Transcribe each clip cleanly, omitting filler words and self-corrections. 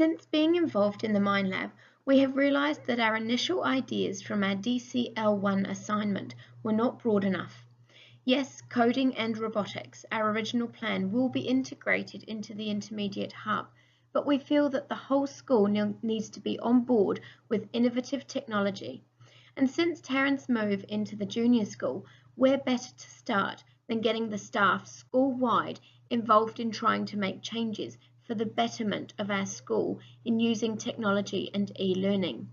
Since being involved in the Mind Lab, we have realised that our initial ideas from our DCL1 assignment were not broad enough. Yes, coding and robotics, our original plan, will be integrated into the intermediate hub, but we feel that the whole school needs to be on board with innovative technology. And since Taryn's move into the junior school, where better to start than getting the staff school-wide involved in trying to make changes for the betterment of our school in using technology and e-learning.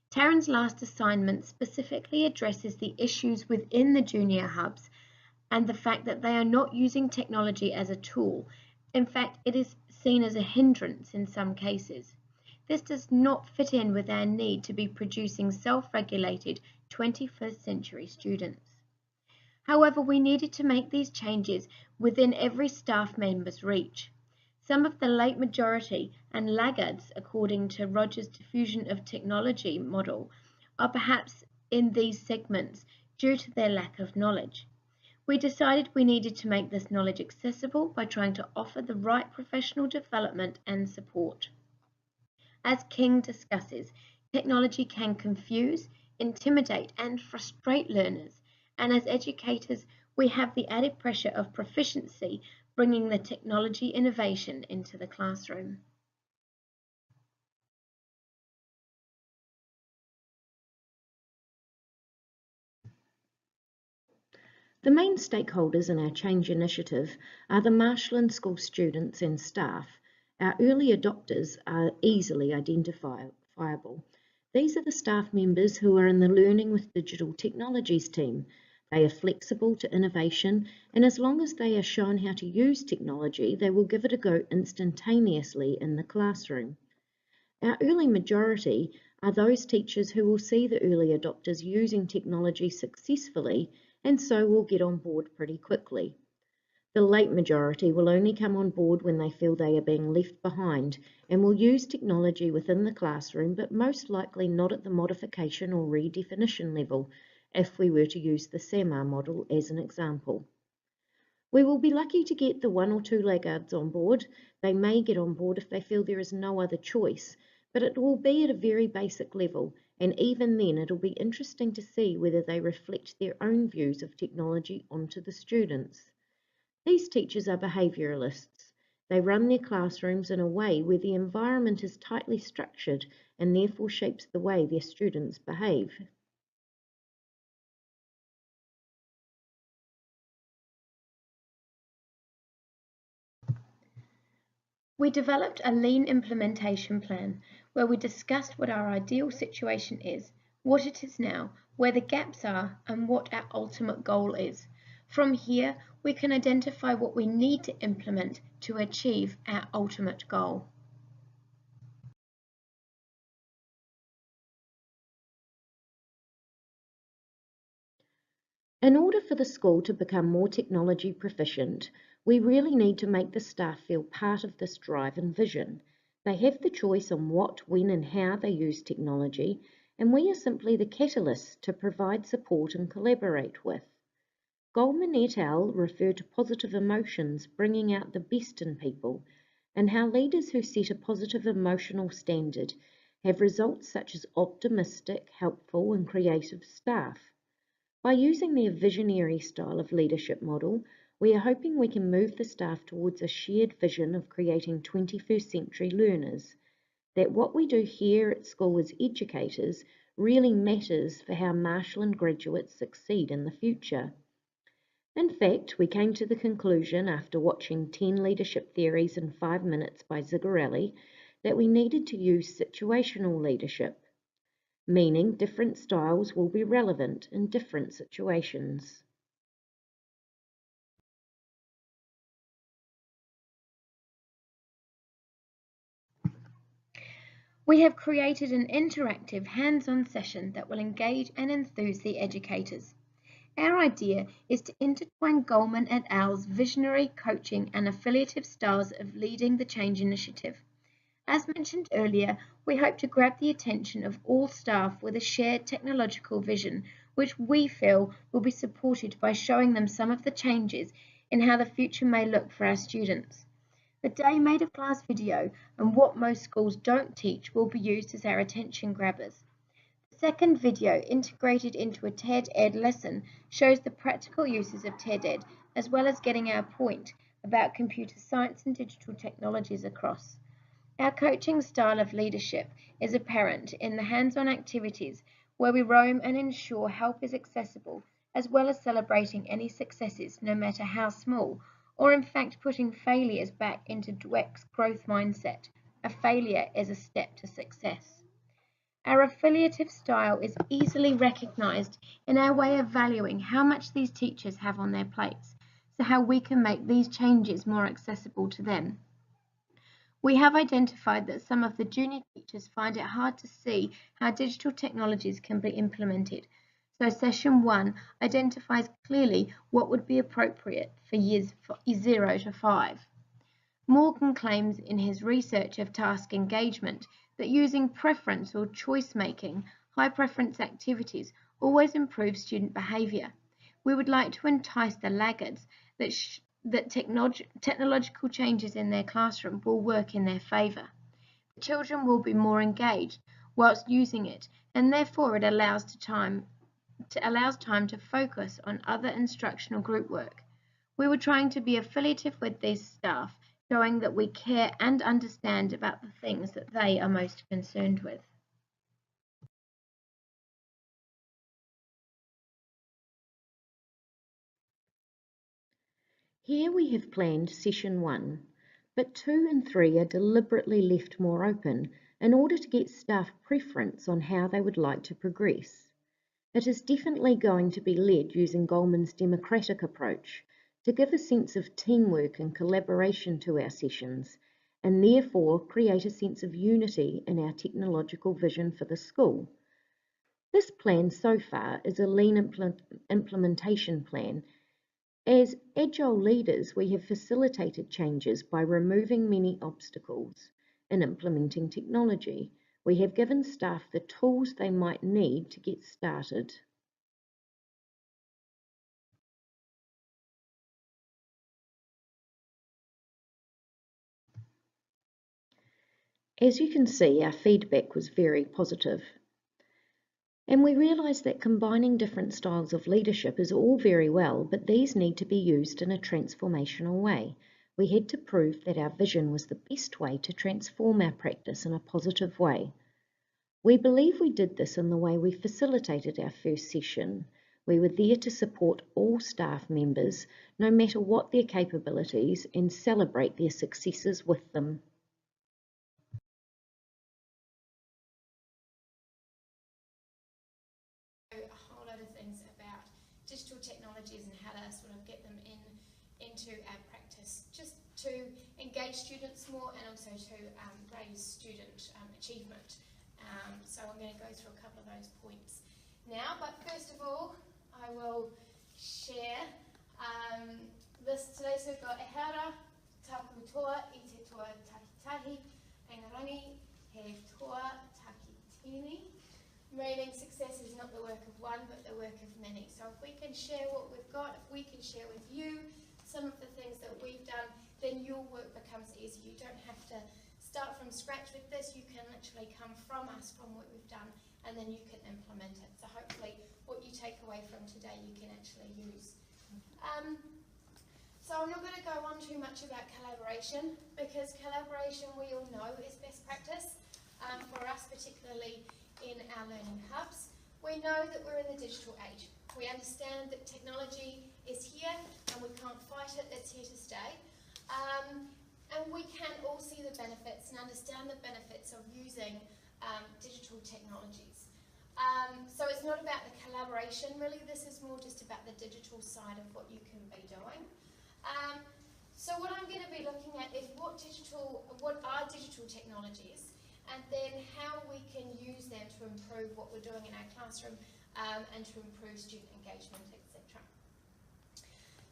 Taryn's last assignment specifically addresses the issues within the junior hubs and the fact that they are not using technology as a tool. In fact, it is seen as a hindrance in some cases. This does not fit in with our need to be producing self-regulated 21st century students. However, we needed to make these changes within every staff member's reach. Some of the late majority and laggards, according to Rogers' diffusion of technology model, are perhaps in these segments due to their lack of knowledge. We decided we needed to make this knowledge accessible by trying to offer the right professional development and support. As King discusses, technology can confuse, intimidate, and frustrate learners, and as educators, we have the added pressure of proficiency, bringing the technology innovation into the classroom. The main stakeholders in our change initiative are the Marshland School students and staff. Our early adopters are easily identifiable. These are the staff members who are in the Learning with Digital Technologies team. They are flexible to innovation, and as long as they are shown how to use technology, they will give it a go instantaneously in the classroom. Our early majority are those teachers who will see the early adopters using technology successfully and so will get on board pretty quickly. The late majority will only come on board when they feel they are being left behind and will use technology within the classroom, but most likely not at the modification or redefinition level if we were to use the SAMR model as an example. We will be lucky to get the 1 or 2 laggards on board. They may get on board if they feel there is no other choice, but it will be at a very basic level, and even then it will be interesting to see whether they reflect their own views of technology onto the students. These teachers are behaviouralists. They run their classrooms in a way where the environment is tightly structured and therefore shapes the way their students behave. We developed a lean implementation plan where we discussed what our ideal situation is, what it is now, where the gaps are, and what our ultimate goal is. From here, we can identify what we need to implement to achieve our ultimate goal. In order for the school to become more technology proficient, we really need to make the staff feel part of this drive and vision. They have the choice on what, when and how they use technology, and we are simply the catalysts to provide support and collaborate with. Goldman et al. Refer to positive emotions bringing out the best in people, and how leaders who set a positive emotional standard have results such as optimistic, helpful and creative staff. By using their visionary style of leadership model, we are hoping we can move the staff towards a shared vision of creating 21st century learners, that what we do here at school as educators really matters for how Marshland graduates succeed in the future. In fact, we came to the conclusion after watching 10 Leadership Theories in 5 minutes by Zigarelli that we needed to use situational leadership, meaning different styles will be relevant in different situations. We have created an interactive hands-on session that will engage and enthuse the educators. Our idea is to intertwine Goldman et al.'s visionary, coaching and affiliative styles of leading the change initiative. As mentioned earlier, we hope to grab the attention of all staff with a shared technological vision, which we feel will be supported by showing them some of the changes in how the future may look for our students. The day made of class video and what most schools don't teach will be used as our attention grabbers. The second video, integrated into a TED Ed lesson, shows the practical uses of TED Ed, as well as getting our point about computer science and digital technologies across. Our coaching style of leadership is apparent in the hands-on activities where we roam and ensure help is accessible, as well as celebrating any successes, no matter how small, or in fact putting failures back into Dweck's growth mindset. A failure is a step to success. Our affiliative style is easily recognised in our way of valuing how much these teachers have on their plates, so how we can make these changes more accessible to them. We have identified that some of the junior teachers find it hard to see how digital technologies can be implemented, so session 1 identifies clearly what would be appropriate for years 0 to 5. Morgan claims in his research of task engagement that using preference or choice making, high preference activities always improves student behaviour. We would like to entice the laggards that technological changes in their classroom will work in their favour. The children will be more engaged whilst using it, and therefore it allows time to focus on other instructional group work. We were trying to be affiliative with these staff, showing that we care and understand about the things that they are most concerned with. Here we have planned session 1, but 2 and 3 are deliberately left more open in order to get staff preference on how they would like to progress. It is definitely going to be led using Goleman's democratic approach to give a sense of teamwork and collaboration to our sessions, and therefore create a sense of unity in our technological vision for the school. This plan so far is a lean implementation plan. As agile leaders, we have facilitated changes by removing many obstacles in implementing technology. We have given staff the tools they might need to get started. As you can see, our feedback was very positive. And we realised that combining different styles of leadership is all very well, but these need to be used in a transformational way. We had to prove that our vision was the best way to transform our practice in a positive way. We believe we did this in the way we facilitated our first session. We were there to support all staff members, no matter what their capabilities, and celebrate their successes with them. A whole lot of things about digital technologies and how to sort of get them into our practice, just to engage students more and also to raise student achievement. So I'm going to go through a couple of those points now, but first of all I will share this today. So we've got ehara, taku toa, I te toa takitahi, engarangi, he toa takitini. Meaning success is not the work of one, but the work of many. So if we can share what we've got, if we can share with you some of the things that we've done, then your work becomes easy. You don't have to start from scratch with this. You can literally come from us, from what we've done, and then you can implement it. So hopefully what you take away from today you can actually use. So I'm not going to go on too much about collaboration, because collaboration, we all know, is best practice for us, particularly in our learning hubs. We know that we're in the digital age. We understand that technology is here and we can't fight it, it's here to stay. And we can all see the benefits and understand the benefits of using digital technologies. So it's not about the collaboration really, this is more just about the digital side of what you can be doing. So what I'm going to be looking at is what are digital technologies, and then how we can use them to improve what we're doing in our classroom and to improve student engagement, etc.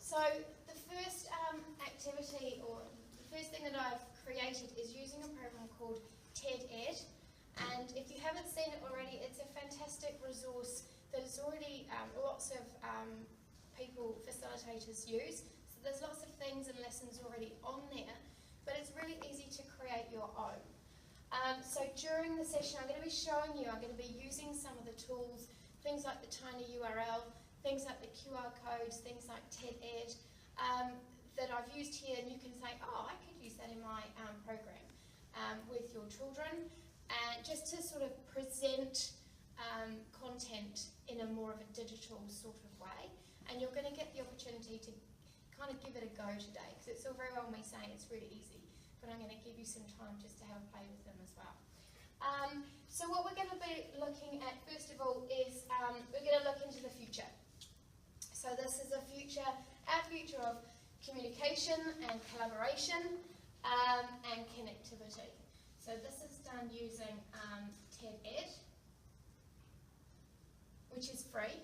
So the first activity, or the first thing that I've created, is using a program called TED Ed. And if you haven't seen it already, it's a fantastic resource that is already lots of facilitators use. So there's lots of things and lessons already on there. but it's really easy to create your own. So during the session I'm going to be showing you, I'm going to be using some of the tools, things like the tiny URL, things like the QR codes, things like TED-Ed, that I've used here, and you can say, oh, I could use that in my program with your children, and just to sort of present content in a more of a digital sort of way. And you're going to get the opportunity to kind of give it a go today, because it's all very well me saying it's really easy, but I'm going to give you some time just to have a play with them as well. So what we're going to be looking at first of all is we're going to look into the future. So this is our future of communication and collaboration and connectivity. So this is done using TED-Ed, which is free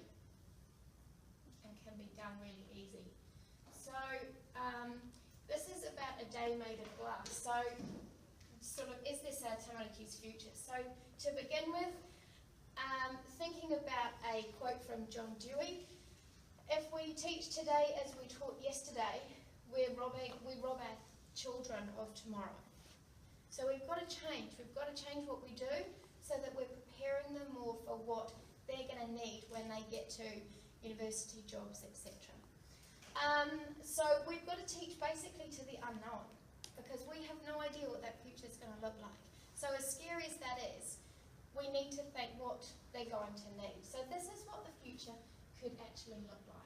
and can be done really easy. So this is about a day made of glass. So sort of, is this our Tamaraki's future? So to begin with, thinking about a quote from John Dewey, if we teach today as we taught yesterday, we rob our children of tomorrow. So we've got to change. We've got to change what we do so that we're preparing them more for what they're going to need when they get to university, jobs, etc. So we've got to teach basically to the unknown, because we have no idea what that future is going to look like. So as scary as that is, we need to think what they're going to need. So this is what the future could actually look like.